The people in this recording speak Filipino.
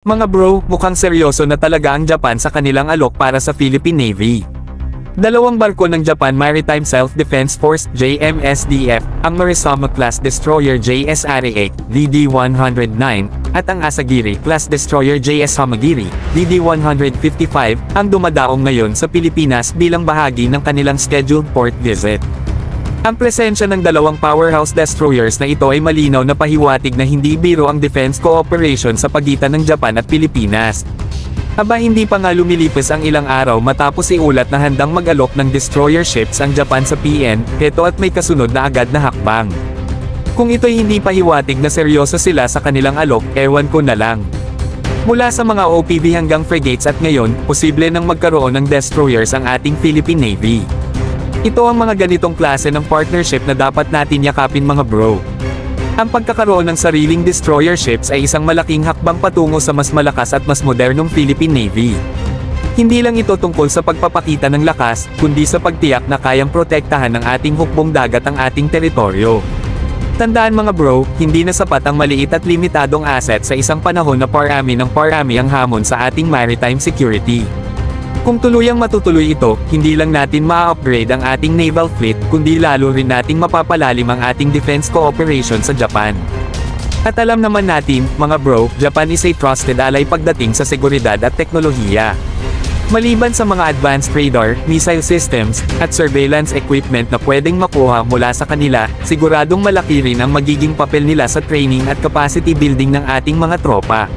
Mga bro, mukhang seryoso na talaga ang Japan sa kanilang alok para sa Philippine Navy. Dalawang barko ng Japan Maritime Self-Defense Force (JMSDF), ang Marisama-class destroyer JS Ari-8, DD-109, at ang Asagiri-class destroyer JS Hamagiri, DD-155, ang dumadaong ngayon sa Pilipinas bilang bahagi ng kanilang scheduled port visit. Ang presensya ng dalawang powerhouse destroyers na ito ay malinaw na pahiwatig na hindi biro ang defense cooperation sa pagitan ng Japan at Pilipinas. Aba, hindi pa nga lumilipas ang ilang araw matapos iulat na handang mag-alok ng destroyer ships ang Japan sa PN, heto at may kasunod na agad na hakbang. Kung ito'y hindi pahiwatig na seryoso sila sa kanilang alok, ewan ko na lang. Mula sa mga OPV hanggang frigates at ngayon, posible nang magkaroon ng destroyers ang ating Philippine Navy. Ito ang mga ganitong klase ng partnership na dapat natin yakapin mga bro. Ang pagkakaroon ng sariling destroyer ships ay isang malaking hakbang patungo sa mas malakas at mas modernong Philippine Navy. Hindi lang ito tungkol sa pagpapakita ng lakas, kundi sa pagtiyak na kayang protektahan ng ating hukbong dagat ang ating teritoryo. Tandaan mga bro, hindi na sapat ang maliit at limitadong asset sa isang panahon na parami ng parami ang hamon sa ating maritime security. Kung tuluyang matutuloy ito, hindi lang natin ma-upgrade ang ating naval fleet, kundi lalo rin nating mapapalalim ang ating defense cooperation sa Japan. At alam naman natin, mga bro, Japan is a trusted ally pagdating sa seguridad at teknolohiya. Maliban sa mga advanced radar, missile systems, at surveillance equipment na pwedeng makuha mula sa kanila, siguradong malaki rin ang magiging papel nila sa training at capacity building ng ating mga tropa.